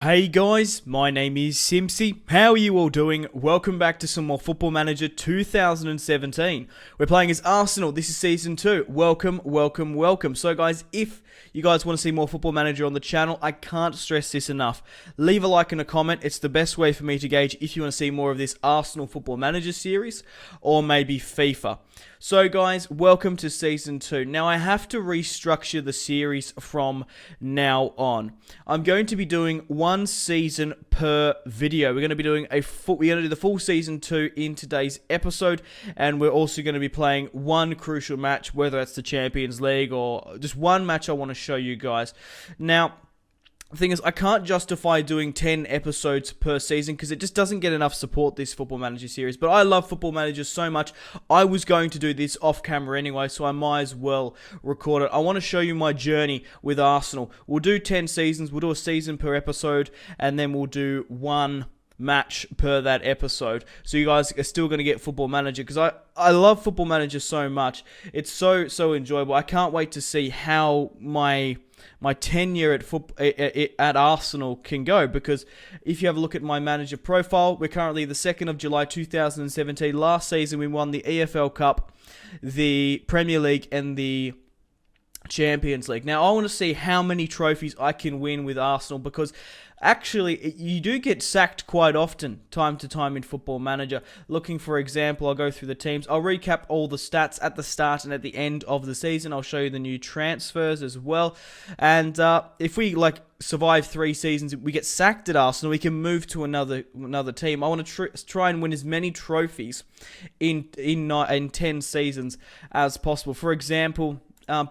Hey guys, my name is Simpzy. How are you all doing? Welcome back to some more Football Manager 2017. We're playing as Arsenal. This is Season 2. Welcome, welcome, welcome. So guys, if you guys want to see more Football Manager on the channel, I can't stress this enough. Leave a like and a comment. It's the best way for me to gauge if you want to see more of this Arsenal Football Manager series or maybe FIFA. So guys, welcome to Season 2. Now I have to restructure the series from now on. I'm going to be doing one season per video. We're going to be doing we're going to do the full Season 2 in today's episode, and we're also going to be playing one crucial match, whether that's the Champions League or just one match I want to show you guys. Now, the thing is, I can't justify doing 10 episodes per season because it just doesn't get enough support, this Football Manager series. But I love Football Manager so much, I was going to do this off camera anyway, so I might as well record it. I want to show you my journey with Arsenal. We'll do 10 seasons, we'll do a season per episode, and then we'll do one match per that episode. So you guys are still going to get Football Manager because I love Football Manager so much. It's so enjoyable. I can't wait to see how my tenure at Arsenal can go, because if you have a look at my manager profile, we're currently the 2nd of July 2017. Last season we won the EFL Cup, the Premier League and the Champions League. Now I want to see how many trophies I can win with Arsenal, because actually you do get sacked quite often, time to time, in Football Manager. Looking for example, I'll go through the teams. I'll recap all the stats at the start and at the end of the season. I'll show you the new transfers as well. And if we survive 3 seasons, we get sacked at Arsenal, we can move to another team. I want to try and win as many trophies in 10 seasons as possible. For example,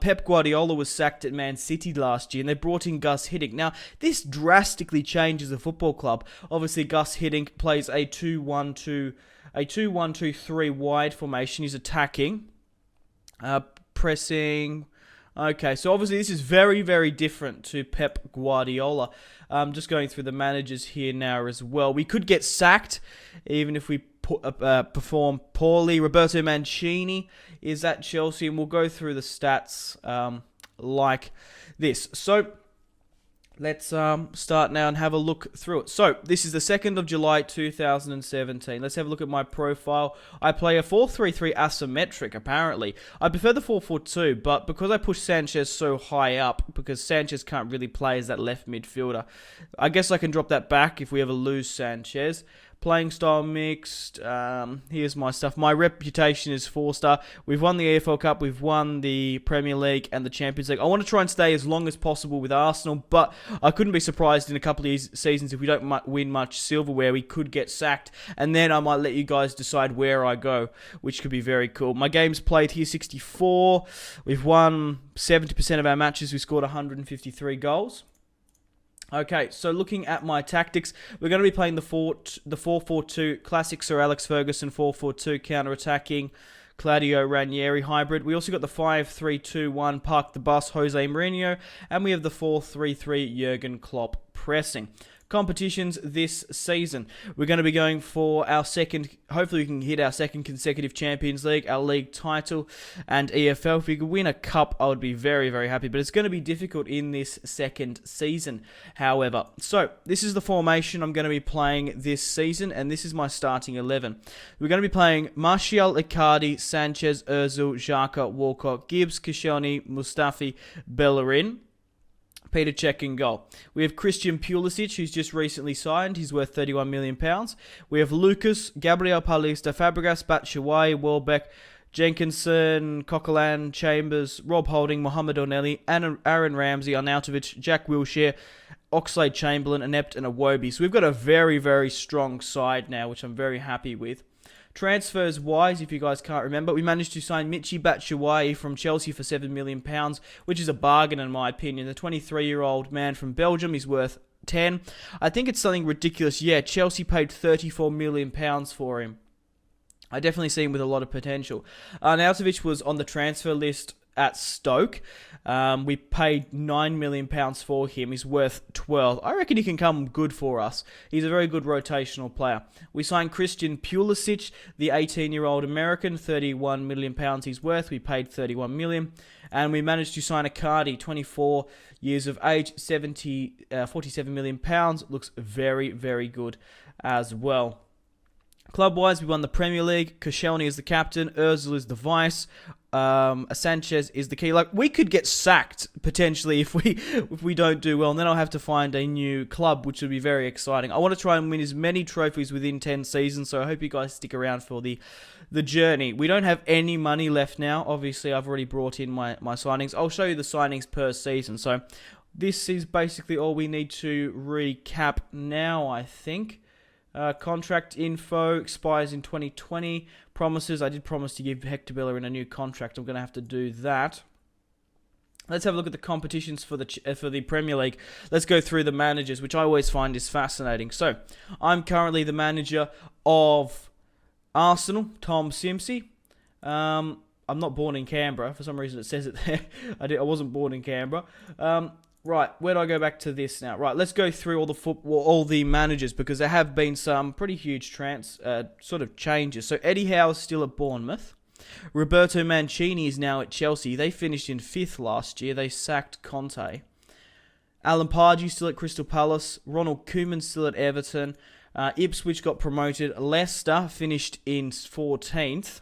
Pep Guardiola was sacked at Man City last year, and they brought in Gus Hiddink. Now, this drastically changes the football club. Obviously, Gus Hiddink plays a 2-1-2-3 wide formation. He's attacking, pressing. Okay, so obviously this is very different to Pep Guardiola. Just going through the managers here now as well. We could get sacked even if we perform poorly. Roberto Mancini is at Chelsea, and we'll go through the stats like this. So let's start now and have a look through it. So this is the 2nd of July 2017. Let's have a look at my profile. I play a 4-3-3 asymmetric, apparently. I prefer the 4-4-2, but because I push Sanchez so high up, because Sanchez can't really play as that left midfielder, I guess I can drop that back if we ever lose Sanchez. Playing style mixed. Here's my stuff. My reputation is 4-star. We've won the EFL Cup, we've won the Premier League and the Champions League. I want to try and stay as long as possible with Arsenal, but I couldn't be surprised in a couple of seasons if we don't win much silverware, we could get sacked, and then I might let you guys decide where I go, which could be very cool. My games played here, 64. We've won 70% of our matches. We scored 153 goals. Okay, so looking at my tactics, we're going to be playing the 4-4-2 classic Sir Alex Ferguson 4-4-2 counter-attacking Claudio Ranieri hybrid. We also got the 5-3-2-1 Park the Bus Jose Mourinho, and we have the 4-3-3 Jurgen Klopp pressing. Competitions this season, we're going to be going for our second, hopefully we can hit our second consecutive Champions League, our league title, and EFL. If we could win a cup, I would be very happy, but it's going to be difficult in this second season, however. So this is the formation I'm going to be playing this season, and this is my starting 11. We're going to be playing Martial, Icardi, Sanchez, Ozil, Xhaka, Walcott, Gibbs, Koscielny, Mustafi, Bellerin, Peter Cech in goal. We have Christian Pulisic, who's just recently signed. He's worth £31 million. We have Lucas, Gabriel Paulista, Fabregas, Batshuayi, Welbeck, Jenkinson, Coquelin, Chambers, Rob Holding, Mohamed Onelli, Aaron Ramsey, Arnautovic, Jack Wilshere, Oxlade-Chamberlain, Inept, and Iwobi. So we've got a very strong side now, which I'm very happy with. Transfers wise, if you guys can't remember, we managed to sign Michy Batshuayi from Chelsea for £7 million, which is a bargain in my opinion. The 23-year-old man from Belgium is worth 10. I think it's something ridiculous. Yeah, Chelsea paid £34 million for him. I definitely see him with a lot of potential. Arnautovic was on the transfer list at Stoke. We paid £9 million for him. He's worth 12. I reckon he can come good for us. He's a very good rotational player. We signed Christian Pulisic, the 18-year-old American, £31 million he's worth. We paid £31 million. And we managed to sign Icardi, 24 years of age, £47 million. Looks very, very good as well. Club-wise, we won the Premier League. Koscielny is the captain. Ozil is the vice. Sanchez is the key. Like, we could get sacked potentially if we don't do well, and then I'll have to find a new club, which would be very exciting. I want to try and win as many trophies within 10 seasons, so I hope you guys stick around for the journey. We don't have any money left now. Obviously, I've already brought in my signings. I'll show you the signings per season. So this is basically all we need to recap now, I think. Contract info expires in 2020. Promises. I did promise to give Hector Bellerin a new contract. I'm going to have to do that. Let's have a look at the competitions for the Premier League. Let's go through the managers, which I always find is fascinating. So, I'm currently the manager of Arsenal, Tom Simpzy. I'm not born in Canberra. For some reason, it says it there. I wasn't born in Canberra. Right, where do I go back to this now? Right, let's go through all the managers, because there have been some pretty huge sort of changes. So Eddie Howe is still at Bournemouth. Roberto Mancini is now at Chelsea. They finished in 5th last year. They sacked Conte. Alan Pardew still at Crystal Palace. Ronald Koeman still at Everton. Ipswich got promoted. Leicester finished in 14th.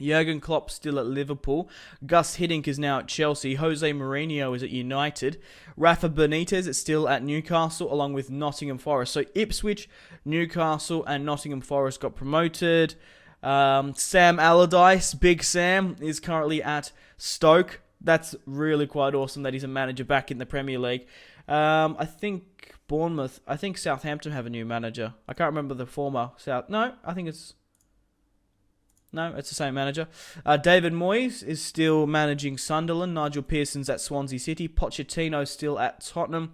Jurgen Klopp still at Liverpool. Gus Hiddink is now at Chelsea. Jose Mourinho is at United. Rafa Benitez is still at Newcastle, along with Nottingham Forest. So Ipswich, Newcastle, and Nottingham Forest got promoted. Sam Allardyce, Big Sam, is currently at Stoke. That's really quite awesome that he's a manager back in the Premier League. I think Southampton have a new manager. I can't remember the former No, it's the same manager. David Moyes is still managing Sunderland. Nigel Pearson's at Swansea City. Pochettino's still at Tottenham.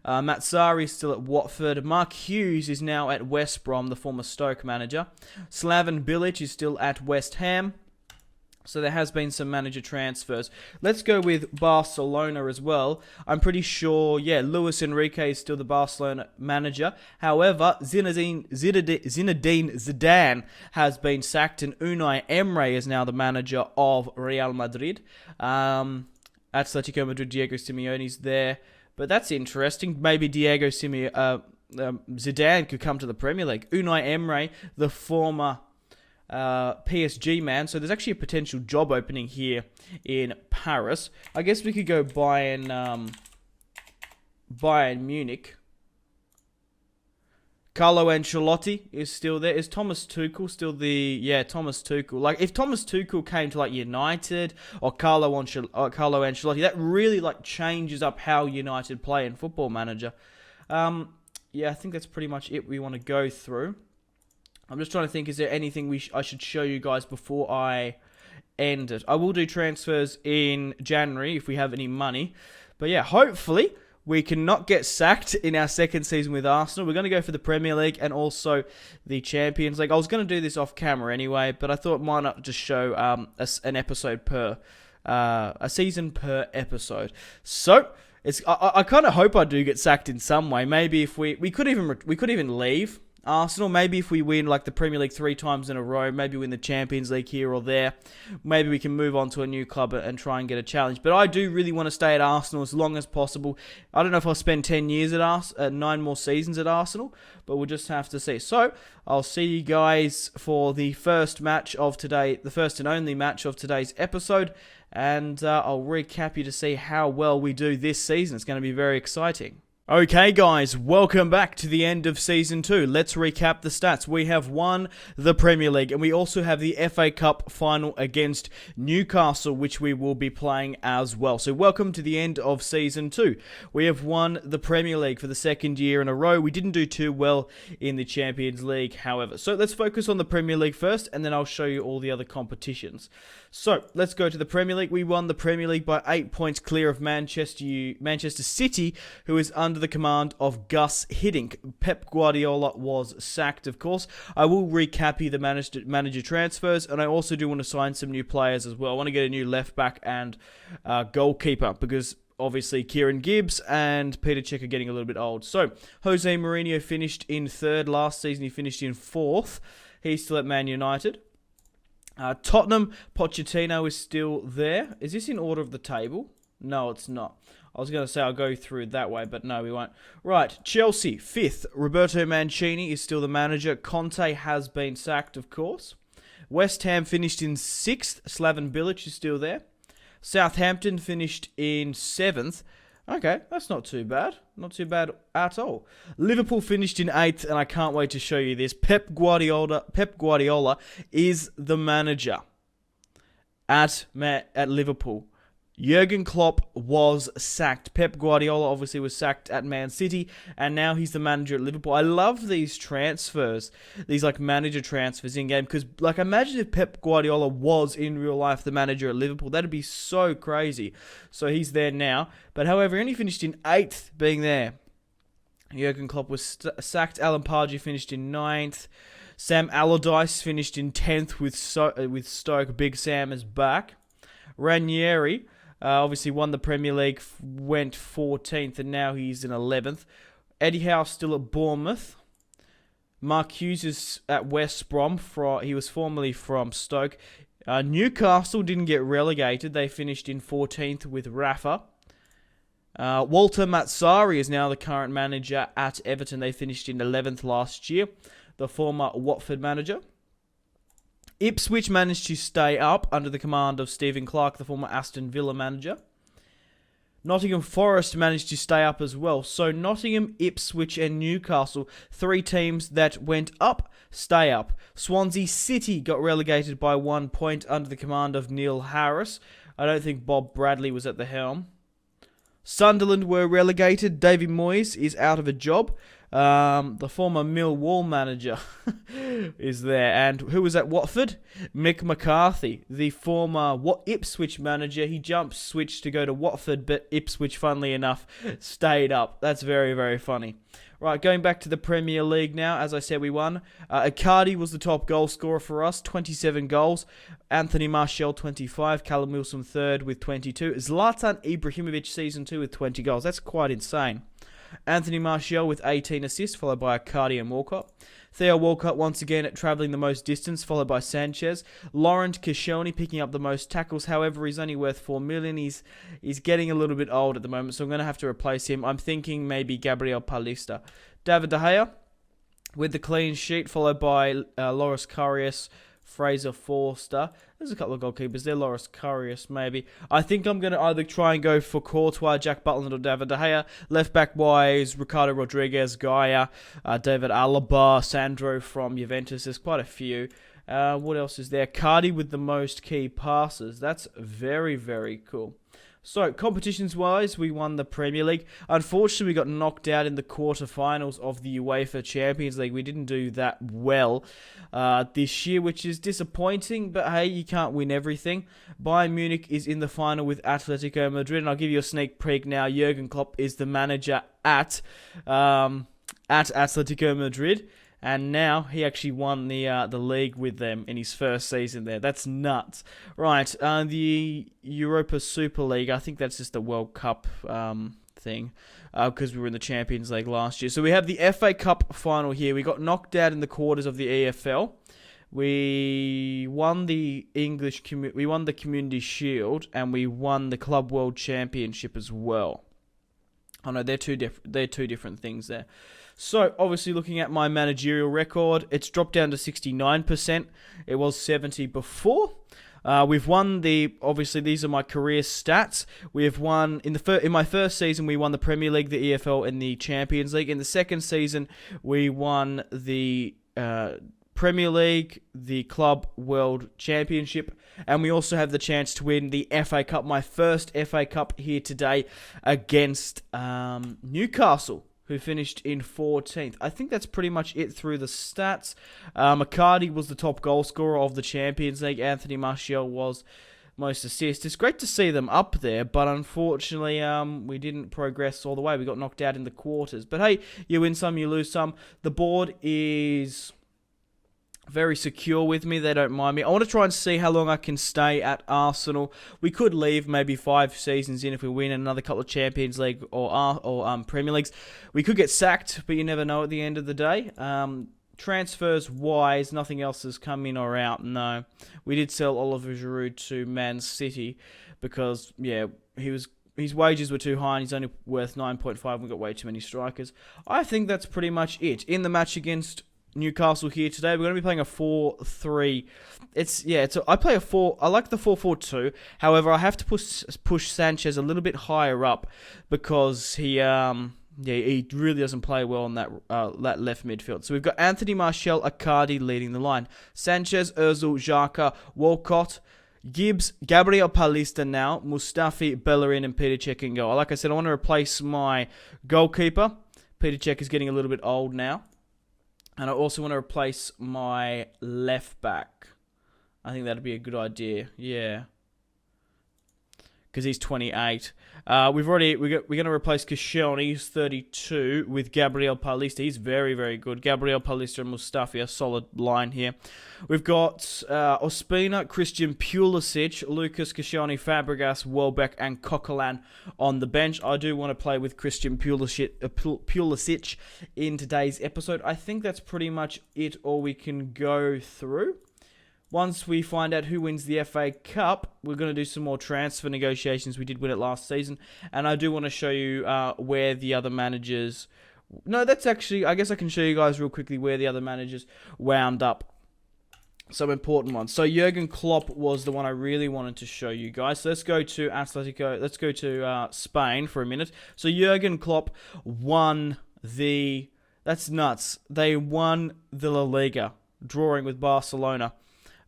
Matt Sarri's still at Watford. Mark Hughes is now at West Brom, the former Stoke manager. Slaven Bilic is still at West Ham. So there has been some manager transfers. Let's go with Barcelona as well. I'm pretty sure, Luis Enrique is still the Barcelona manager. However, Zinedine Zidane has been sacked, and Unai Emery is now the manager of Real Madrid. Atletico Madrid, Diego Simeone's there. But that's interesting. Maybe Zidane could come to the Premier League. Unai Emery, the former PSG man, so there's actually a potential job opening here in Paris. I guess we could go Bayern Munich. Carlo Ancelotti is still there. Is Thomas Tuchel still Thomas Tuchel. Like, if Thomas Tuchel came to United or Carlo Ancelotti, that really changes up how United play in Football Manager. I think that's pretty much it we want to go through. I'm just trying to think, is there anything I should show you guys before I end it? I will do transfers in January if we have any money. But hopefully we can not get sacked in our second season with Arsenal. We're going to go for the Premier League and also the Champions League. I was going to do this off camera anyway, but I thought why not just show an episode per, a season per episode. So I kind of hope I do get sacked in some way. Maybe if we could even leave Arsenal. Maybe if we win the Premier League 3 times in a row, maybe win the Champions League here or there, maybe we can move on to a new club and try and get a challenge. But I do really want to stay at Arsenal as long as possible. I don't know if I'll spend 10 years at 9 more seasons at Arsenal, but we'll just have to see. So I'll see you guys for the first match of today, the first and only match of today's episode, and I'll recap you to see how well we do this season. It's going to be very exciting. Okay guys, welcome back to the end of Season 2. Let's recap the stats. We have won the Premier League, and we also have the FA Cup final against Newcastle, which we will be playing as well. So welcome to the end of Season 2. We have won the Premier League for the second year in a row. We didn't do too well in the Champions League, however. So let's focus on the Premier League first, and then I'll show you all the other competitions. So let's go to the Premier League. We won the Premier League by 8 points clear of Manchester City, who is under under the command of Gus Hiddink. Pep Guardiola was sacked, of course. I will recap here the manager transfers, and I also do want to sign some new players as well. I want to get a new left back and goalkeeper, because obviously Kieran Gibbs and Peter Cech are getting a little bit old. So, Jose Mourinho finished in third. Last season he finished in fourth. He's still at Man United. Tottenham, Pochettino is still there. Is this in order of the table? No, it's not. I was going to say I'll go through that way, but no, we won't. Right, Chelsea, 5th. Roberto Mancini is still the manager. Conte has been sacked, of course. West Ham finished in 6th. Slaven Bilic is still there. Southampton finished in 7th. Okay, that's not too bad. Not too bad at all. Liverpool finished in 8th, and I can't wait to show you this. Pep Guardiola is the manager at Liverpool. Jurgen Klopp was sacked. Pep Guardiola obviously was sacked at Man City, and now he's the manager at Liverpool. I love these transfers, these like manager transfers in game, because like imagine if Pep Guardiola was in real life the manager at Liverpool. That'd be so crazy. So he's there now, but however, he only finished in 8th being there. Jurgen Klopp was sacked. Alan Pardew finished in 9th. Sam Allardyce finished in 10th with Stoke. Big Sam is back. Ranieri obviously won the Premier League, went 14th, and now he's in 11th. Eddie Howe still at Bournemouth. Mark Hughes is at West Brom. He was formerly from Stoke. Newcastle didn't get relegated. They finished in 14th with Rafa. Walter Mazzari is now the current manager at Everton. They finished in 11th last year. The former Watford manager. Ipswich managed to stay up under the command of Stephen Clarke, the former Aston Villa manager. Nottingham Forest managed to stay up as well. So Nottingham, Ipswich and Newcastle, 3 teams that went up, stay up. Swansea City got relegated by 1 point under the command of Neil Harris. I don't think Bob Bradley was at the helm. Sunderland were relegated. David Moyes is out of a job. The former Millwall manager is there. And who was at Watford? Mick McCarthy, the former Ipswich manager. He switched to go to Watford, but Ipswich, funnily enough, stayed up. That's very, very funny. Right, going back to the Premier League now. As I said, we won. Icardi was the top goal scorer for us, 27 goals. Anthony Martial, 25. Callum Wilson, 3rd with 22. Zlatan Ibrahimovic, season 2 with 20 goals. That's quite insane. Anthony Martial with 18 assists, followed by Icardi and Walcott. Theo Walcott once again at travelling the most distance, followed by Sanchez. Laurent Koscielny picking up the most tackles. However, he's only worth 4 million. He's getting a little bit old at the moment, so I'm going to have to replace him. I'm thinking maybe Gabriel Paulista. David De Gea with the clean sheet, followed by Loris Karius, Fraser Forster. There's a couple of goalkeepers there. Loris Karius, maybe. I think I'm going to either try and go for Courtois, Jack Butland, or David De Gea. Left back wise, Ricardo Rodriguez, Gaia, David Alaba, Sandro from Juventus. There's quite a few. What else is there? Cardi with the most key passes. That's very, very cool. So, competitions-wise, we won the Premier League. Unfortunately, we got knocked out in the quarterfinals of the UEFA Champions League. We didn't do that well this year, which is disappointing. But hey, you can't win everything. Bayern Munich is in the final with Atletico Madrid. And I'll give you a sneak peek now. Jurgen Klopp is the manager at Atletico Madrid. And now he actually won the league with them in his first season there. That's nuts. Right, the Europa Super League, I think that's just a World Cup thing because we were in the Champions League last year. So we have the FA Cup final here. We got knocked out in the quarters of the EFL. We won the we won the Community Shield, and we won the Club World Championship as well. Oh no, they're two different things there. So, obviously, looking at my managerial record, it's dropped down to 69%. It was 70 before. We've won obviously, these are my career stats. We have won, in my first season, we won the Premier League, the EFL, and the Champions League. In the second season, we won the Premier League, the Club World Championship, and we also have the chance to win the FA Cup, my first FA Cup here today against Newcastle, who finished in 14th. I think that's pretty much it through the stats. Icardi was the top goal scorer of the Champions League. Anthony Martial was most assists. It's great to see them up there, but unfortunately, we didn't progress all the way. We got knocked out in the quarters. But hey, you win some, you lose some. The board is very secure with me. They don't mind me. I want to try and see how long I can stay at Arsenal. We could leave maybe 5 seasons in if we win another couple of Champions League or Premier Leagues. We could get sacked, but you never know at the end of the day. Transfers wise, nothing else has come in or out. No, we did sell Oliver Giroud to Man City because his wages were too high and he's only worth 9.5. We got way too many strikers. I think that's pretty much it in the match against Newcastle here today. We're going to be playing a 4-3. I like the 4-4-2. However, I have to push Sanchez a little bit higher up because he really doesn't play well on that left midfield. So we've got Anthony Martial, Icardi leading the line. Sanchez, Ozil, Xhaka, Walcott, Gibbs, Gabriel Paulista now, Mustafi, Bellerin, and Peter Cech in goal. Like I said, I want to replace my goalkeeper. Peter Cech is getting a little bit old now. And I also want to replace my left back. I think that'd be a good idea. Yeah. Because he's 28. We're going to replace Koscielny, he's 32, with Gabriel Paulista. He's very, very good. Gabriel Paulista and Mustafi, a solid line here. We've got Ospina, Christian Pulisic, Lucas, Koscielny, Fabregas, Welbeck, and Coquelin on the bench. I do want to play with Christian Pulisic in today's episode. I think that's pretty much it, all we can go through. Once we find out who wins the FA Cup, we're going to do some more transfer negotiations. We did win it last season. And I do want to show you where the other managers... No, that's actually... I guess I can show you guys real quickly where the other managers wound up. Some important ones. So Jurgen Klopp was the one I really wanted to show you guys. So let's go to Atletico. Let's go to Spain for a minute. So Jurgen Klopp won the... That's nuts. They won the La Liga, drawing with Barcelona.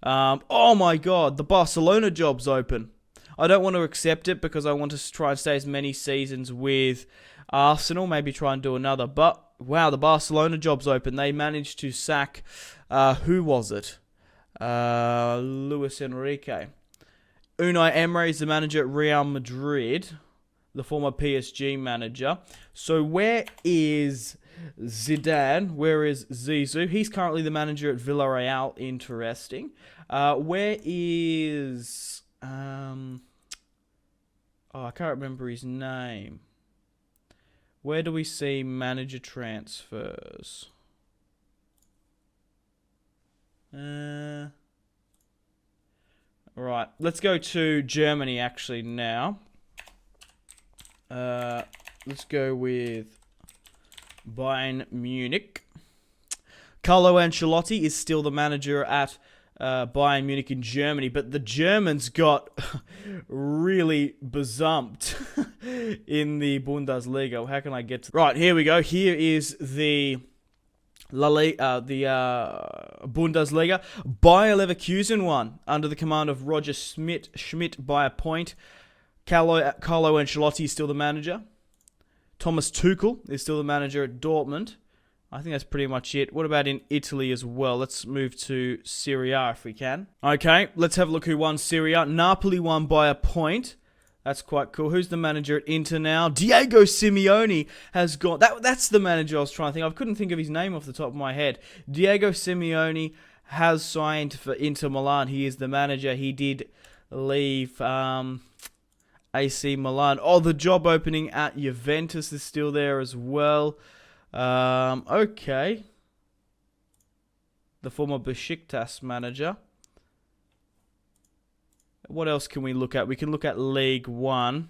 Oh my god, the Barcelona job's open. I don't want to accept it because I want to try and stay as many seasons with Arsenal, maybe try and do another. But, wow, the Barcelona job's open. They managed to sack, who was it? Luis Enrique. Unai Emery is the manager at Real Madrid, the former PSG manager. So where is Zidane? Where is Zizou? He's currently the manager at Villarreal. Interesting. Where is... I can't remember his name. Where do we see manager transfers? Right, let's go to Germany actually now. Let's go with Bayern Munich. Carlo Ancelotti is still the manager at Bayern Munich in Germany, but the Germans got really bezumped in the Bundesliga. How can I get to... Right, here we go. Here is the Bundesliga. Bayer Leverkusen won under the command of Roger Schmidt by a point. Carlo Ancelotti is still the manager. Thomas Tuchel is still the manager at Dortmund. I think that's pretty much it. What about in Italy as well? Let's move to Serie A if we can. Okay, let's have a look who won Serie A. Napoli won by a point. That's quite cool. Who's the manager at Inter now? Diego Simeone has gone... That's the manager I was trying to think of. I couldn't think of his name off the top of my head. Diego Simeone has signed for Inter Milan. He is the manager. He did leave AC Milan. Oh, the job opening at Juventus is still there as well. Okay. The former Besiktas manager. What else can we look at? We can look at League One.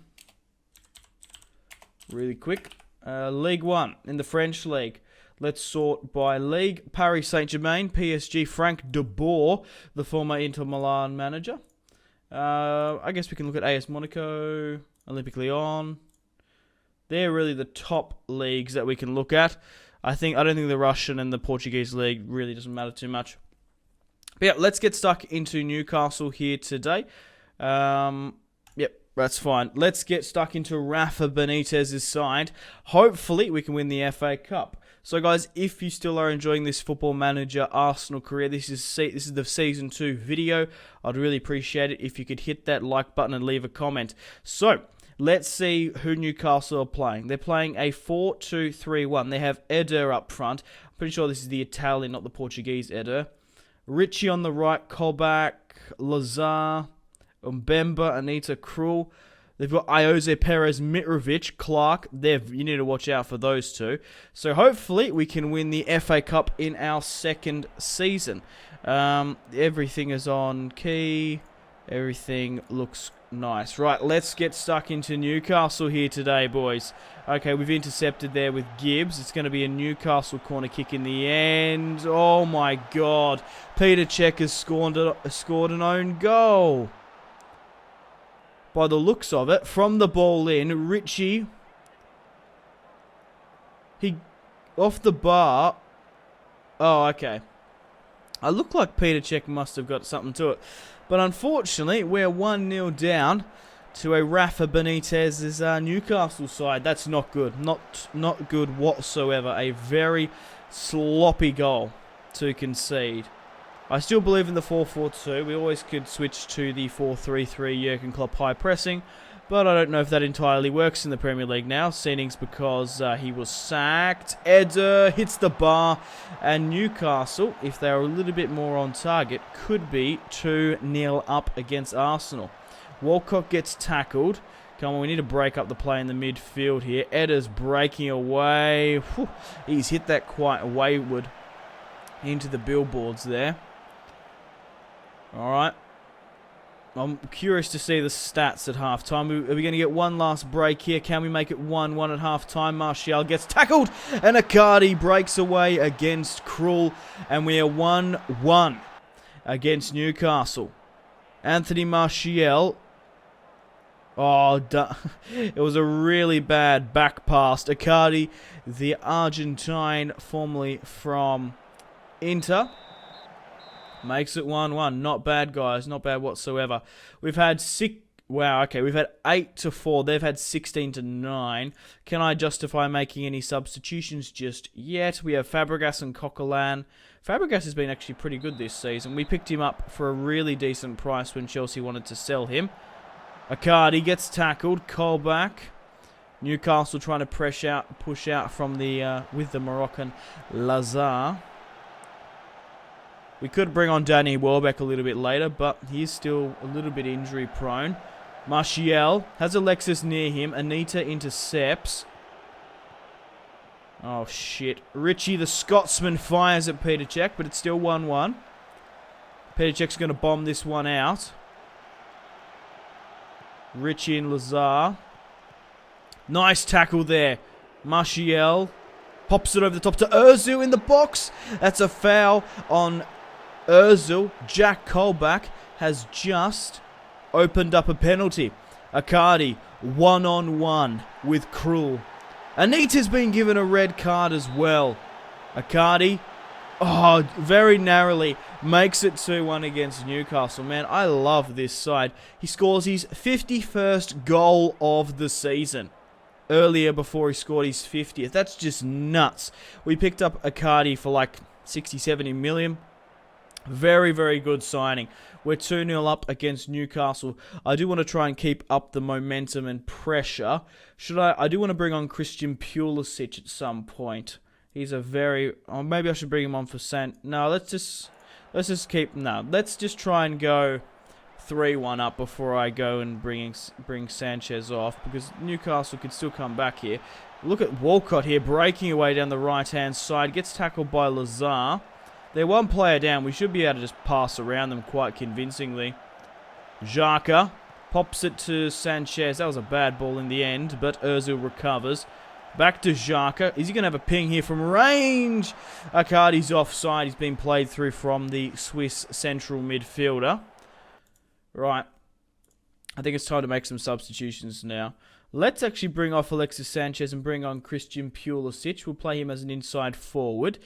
Really quick. League One in the French League. Let's sort by league. Paris Saint-Germain, PSG, Frank de Boer, the former Inter Milan manager. I guess we can look at AS Monaco, Olympique Lyon. They're really the top leagues that we can look at. I don't think the Russian and the Portuguese league really doesn't matter too much. But yeah, let's get stuck into Newcastle here today. Yep, That's fine. Let's get stuck into Rafa Benitez's side. Hopefully, we can win the FA Cup. So, guys, if you still are enjoying this Football Manager Arsenal career, this is the Season 2 video. I'd really appreciate it if you could hit that like button and leave a comment. So, let's see who Newcastle are playing. They're playing a 4-2-3-1. They have Eder up front. I'm pretty sure this is the Italian, not the Portuguese Eder. Richie on the right, Kolbak, Lazar, Mbemba, Anita, Krul. They've got Ioze, Perez, Mitrovic, Clark. You need to watch out for those two. So hopefully we can win the FA Cup in our second season. Everything is on key. Everything looks nice. Right, let's get stuck into Newcastle here today, boys. Okay, we've intercepted there with Gibbs. It's going to be a Newcastle corner kick in the end. Oh my God. Peter Cech has scored an own goal. By the looks of it, from the ball in, Richie, off the bar. Oh, okay. I look like Peter Cech must have got something to it. But unfortunately, we're 1-0 down to a Rafa Benitez's Newcastle side. That's not good. Not good whatsoever. A very sloppy goal to concede. I still believe in the 4-4-2. We always could switch to the 4-3-3 Jurgen Klopp high pressing. But I don't know if that entirely works in the Premier League now. Seeding's because he was sacked. Eder hits the bar. And Newcastle, if they are a little bit more on target, could be 2-0 up against Arsenal. Walcott gets tackled. Come on, we need to break up the play in the midfield here. Eder's breaking away. Whew, he's hit that quite wayward into the billboards there. Alright. I'm curious to see the stats at halftime. Are we going to get one last break here? Can we make it 1-1 at halftime? Martial gets tackled, and Icardi breaks away against Krul, and we are 1-1 against Newcastle. Anthony Martial. Oh, it was a really bad back pass. Icardi, the Argentine, formerly from Inter, makes it 1-1. Not bad, guys. Not bad whatsoever. We've had Wow, okay. We've had 8-4. They've had 16-9. Can I justify making any substitutions just yet? We have Fabregas and Coquelin. Fabregas has been actually pretty good this season. We picked him up for a really decent price when Chelsea wanted to sell him. Icardi gets tackled. Kolbak. Newcastle trying to push out from the with the Moroccan Lazar. We could bring on Danny Welbeck a little bit later, but he's still a little bit injury prone. Martial has Alexis near him. Anita intercepts. Oh, shit. Richie, the Scotsman, fires at Peter Cech, but it's still 1-1. Peter Cech's going to bomb this one out. Richie and Lazar. Nice tackle there. Martial pops it over the top to Ozil in the box. That's a foul on Ozil. Jack Kolbak has just opened up a penalty. Icardi, one-on-one with Krul. Anita's been given a red card as well. Icardi, very narrowly, makes it 2-1 against Newcastle. Man, I love this side. He scores his 51st goal of the season. Earlier before he scored his 50th. That's just nuts. We picked up Icardi for like 60, 70 million. Very, very good signing. We're 2-0 up against Newcastle. I do want to try and keep up the momentum and pressure. I do want to bring on Christian Pulisic at some point. He's a very... Oh, maybe I should bring him on for No, let's just try and go 3-1 up before I go and bring Sanchez off, because Newcastle could still come back here. Look at Walcott here breaking away down the right-hand side. Gets tackled by Lazar. They're one player down. We should be able to just pass around them quite convincingly. Xhaka pops it to Sanchez. That was a bad ball in the end, but Ozil recovers. Back to Xhaka. Is he going to have a ping here from range? Icardi's offside. He's been played through from the Swiss central midfielder. Right. I think it's time to make some substitutions now. Let's actually bring off Alexis Sanchez and bring on Christian Pulisic. We'll play him as an inside forward.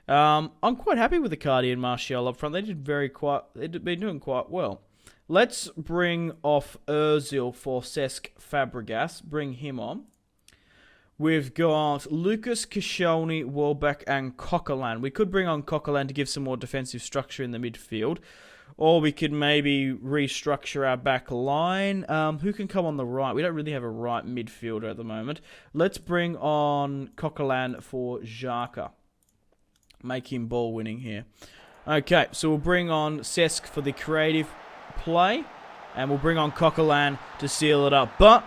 I'm quite happy with Icardi and Martial up front. They've been doing quite well. Let's bring off Ozil for Cesc Fabregas. Bring him on. We've got Lucas, Koscielny, Welbeck, and Coquelin. We could bring on Coquelin to give some more defensive structure in the midfield. Or we could maybe restructure our back line. Who can come on the right? We don't really have a right midfielder at the moment. Let's bring on Coquelin for Xhaka. Make him ball winning here. Okay, so we'll bring on Cesc for the creative play. And we'll bring on Coquelin to seal it up. But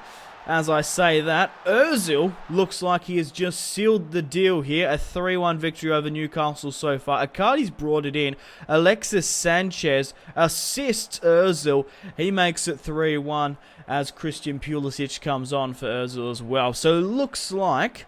as I say that, Ozil looks like he has just sealed the deal here. A 3-1 victory over Newcastle so far. Icardi's brought it in. Alexis Sanchez assists Ozil. He makes it 3-1 as Christian Pulisic comes on for Ozil as well. So it looks like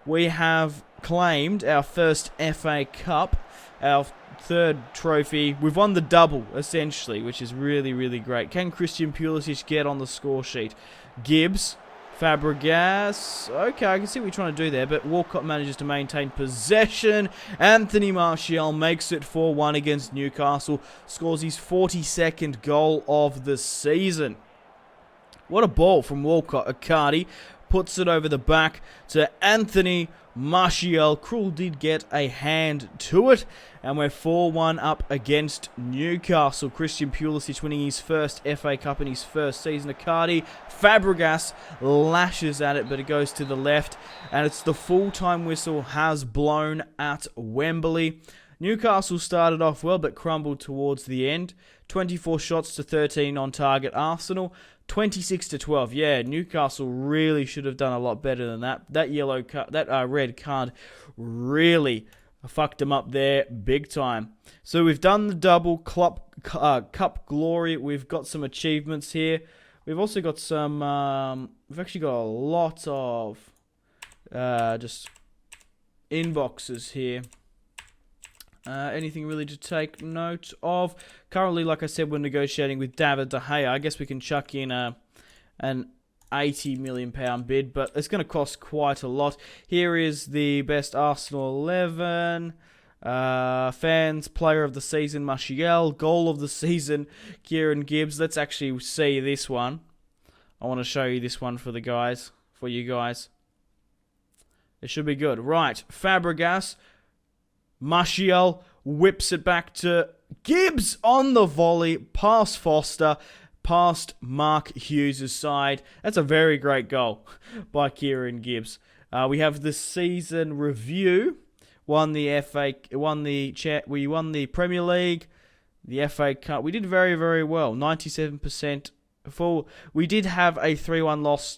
we have claimed our first FA Cup, our third trophy. We've won the double, essentially, which is really, really great. Can Christian Pulisic get on the score sheet? Gibbs, Fabregas. Okay, I can see what you're trying to do there, but Walcott manages to maintain possession. Anthony Martial makes it 4-1 against Newcastle. Scores his 42nd goal of the season. What a ball from Walcott. Icardi puts it over the back to Anthony Martial. Krul did get a hand to it. And we're 4-1 up against Newcastle. Christian Pulisic winning his first FA Cup in his first season. Icardi, Fabregas lashes at it, but it goes to the left. And it's the full-time whistle has blown at Wembley. Newcastle started off well, but crumbled towards the end. 24 shots to 13 on target. Arsenal 26 to 12. Yeah, Newcastle really should have done a lot better than that. That yellow card, that red card, really fucked them up there big time. So we've done the double cup glory. We've got some achievements here. We've also got some. We've actually got a lot of just inboxes here. Anything really to take note of? Currently, like I said, we're negotiating with David De Gea. I guess we can chuck in an £80 million bid, but it's going to cost quite a lot. Here is the best Arsenal 11. Fans, player of the season, Martial. Goal of the season, Kieran Gibbs. Let's actually see this one. I want to show you this one for you guys. It should be good. Right, Fabregas. Martial whips it back to Gibbs on the volley, past Foster, past Mark Hughes' side. That's a very great goal by Kieran Gibbs. We have the season review. We won the Premier League, the FA Cup. We did very, very well. 97% full. We did have a 3-1 loss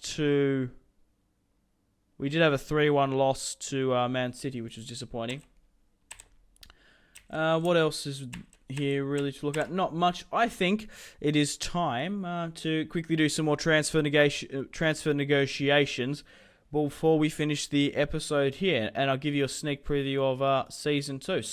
to. Man City, which was disappointing. What else is here really to look at? Not much. I think it is time to quickly do some more transfer negotiations before we finish the episode here. And I'll give you a sneak preview of Season 3.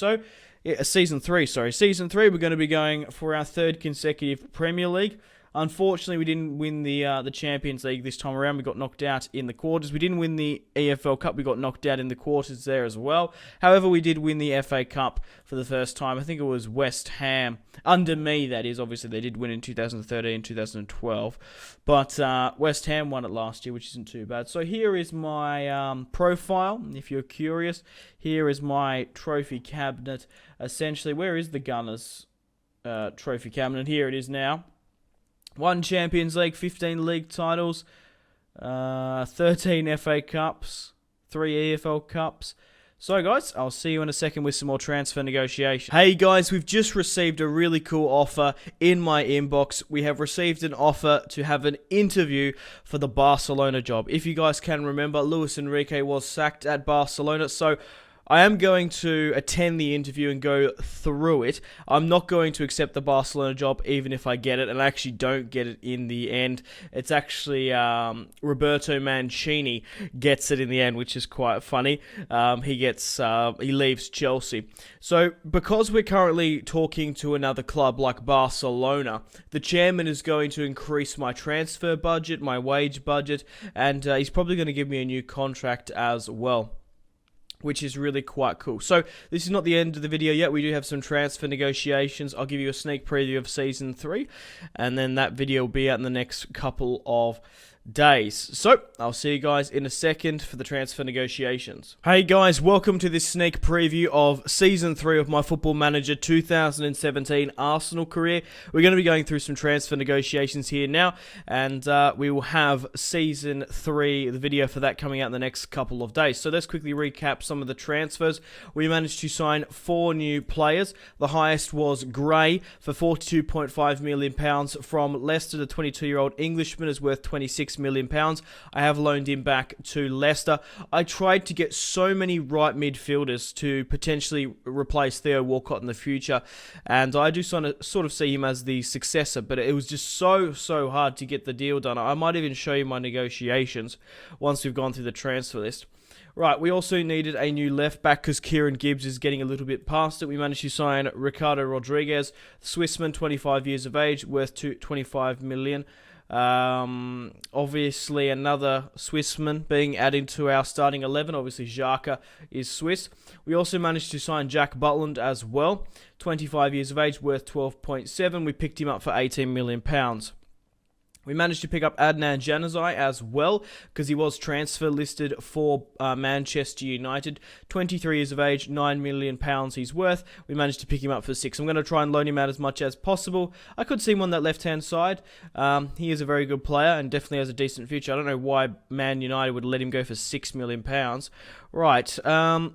Season 3, we're going to be going for our third consecutive Premier League. Unfortunately, we didn't win the Champions League this time around. We got knocked out in the quarters. We didn't win the EFL Cup. We got knocked out in the quarters there as well. However, we did win the FA Cup for the first time. I think it was West Ham. Under me, that is. Obviously, they did win in 2013, 2012. But West Ham won it last year, which isn't too bad. So here is my profile, if you're curious. Here is my trophy cabinet. Essentially, where is the Gunners trophy cabinet? Here it is now. 1 Champions League, 15 league titles, 13 FA Cups, 3 EFL Cups. So guys, I'll see you in a second with some more transfer negotiations. Hey guys, we've just received a really cool offer in my inbox. We have received an offer to have an interview for the Barcelona job. If you guys can remember, Luis Enrique was sacked at Barcelona, so I am going to attend the interview and go through it. I'm not going to accept the Barcelona job even if I get it, and I actually don't get it in the end. It's actually Roberto Mancini gets it in the end, which is quite funny. He leaves Chelsea. So because we're currently talking to another club like Barcelona, the chairman is going to increase my transfer budget, my wage budget, and he's probably going to give me a new contract as well. which is really quite cool. So this is not the end of the video yet. We do have some transfer negotiations. I'll give you a sneak preview of Season 3, and then that video will be out in the next couple of days. So I'll see you guys in a second for the transfer negotiations. Hey guys, welcome to this sneak preview of Season 3 of my Football Manager 2017 Arsenal career. We're going to be going through some transfer negotiations here now, and we will have Season 3, the video for that, coming out in the next couple of days. So let's quickly recap some of the transfers. We managed to sign 4 new players. The highest was Gray for £42.5 million from Leicester. The 22-year-old Englishman is worth £26 million. I have loaned him back to Leicester. I tried to get so many right midfielders to potentially replace Theo Walcott in the future, and I do sort of see him as the successor, but it was just so hard to get the deal done. I might even show you my negotiations once we've gone through the transfer list. Right, we also needed a new left back because Kieran Gibbs is getting a little bit past it. We managed to sign Ricardo Rodriguez, Swissman, 25 years of age, worth $25 million. Obviously another Swissman being added to our starting 11. Obviously Xhaka is Swiss. We also managed to sign Jack Butland as well, 25 years of age, worth 12.7. We picked him up for £18 million. We managed to pick up Adnan Januzaj as well, because he was transfer listed for Manchester United. 23 years of age, £9 million he's worth. We managed to pick him up for 6. I'm going to try and loan him out as much as possible. I could see him on that left-hand side. He is a very good player and definitely has a decent future. I don't know why Man United would let him go for £6 million. Right,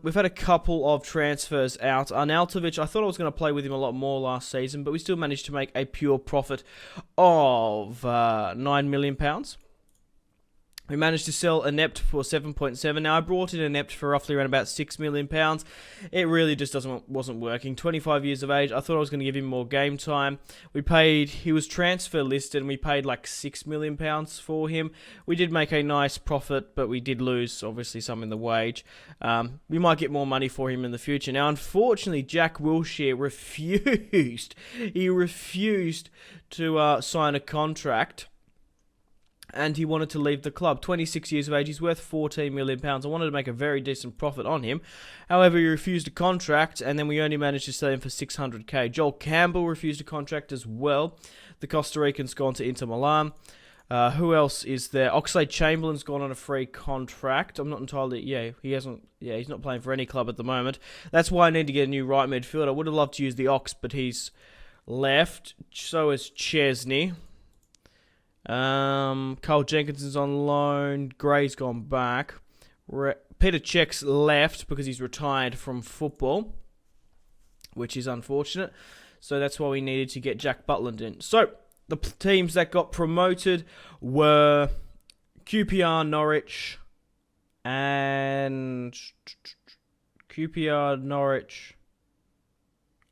we've had a couple of transfers out. Arnautovic, I thought I was going to play with him a lot more last season, but we still managed to make a pure profit of £9 million. We managed to sell Inept for 7.7. Now, I brought in Inept for roughly around about £6 million. It really just wasn't working. 25 years of age. I thought I was going to give him more game time. He was transfer listed, and we paid like £6 million for him. We did make a nice profit, but we did lose, obviously, some in the wage. We might get more money for him in the future. Now, unfortunately, Jack Wilshere refused. He refused to sign a contract, and he wanted to leave the club. 26 years of age, he's worth £14 million. I wanted to make a very decent profit on him. However, he refused a contract, and then we only managed to sell him for $600k. Joel Campbell refused a contract as well. The Costa Rican's gone to Inter Milan. Who else is there? Oxlade-Chamberlain's gone on a free contract. I'm not entirely... he's not playing for any club at the moment. That's why I need to get a new right midfielder. I would have loved to use the Ox, but he's left. So is Chesney. Carl Jenkinson's on loan. Gray's gone back. Peter Cech's left because he's retired from football, which is unfortunate. So that's why we needed to get Jack Butland in. So the teams that got promoted were QPR, Norwich, and QPR, Norwich.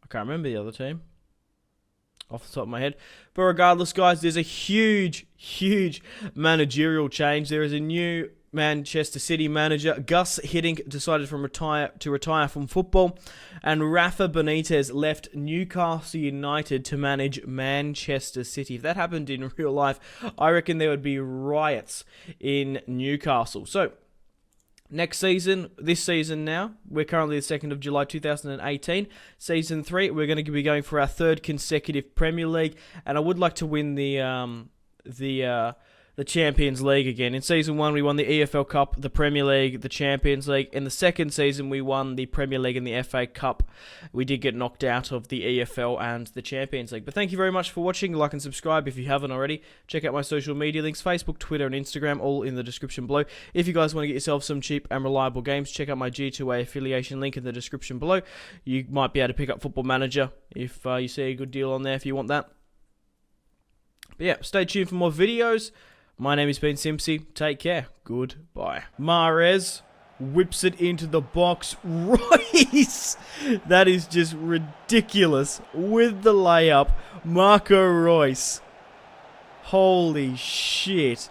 I can't remember the other team off the top of my head. But regardless, guys, there's a huge managerial change. There is a new Manchester City manager. Gus Hiddink decided to retire from football, and Rafa Benitez left Newcastle United to manage Manchester City. If that happened in real life, I reckon there would be riots in Newcastle. So next season, this season now, we're currently the 2nd of July 2018. Season 3, we're going to be going for our 3rd consecutive Premier League, and I would like to win the Champions League again. In Season 1, we won the EFL Cup, the Premier League, the Champions League. In the second season, we won the Premier League and the FA Cup. We did get knocked out of the EFL and the Champions League. But thank you very much for watching. Like and subscribe if you haven't already. Check out my social media links, Facebook, Twitter, and Instagram, all in the description below. If you guys want to get yourself some cheap and reliable games, check out my G2A affiliation link in the description below. You might be able to pick up Football Manager if you see a good deal on there if you want that. But yeah, stay tuned for more videos. My name has been Simpzy. Take care. Goodbye. Mahrez whips it into the box. Royce! That is just ridiculous. With the layup. Marco Royce. Holy shit.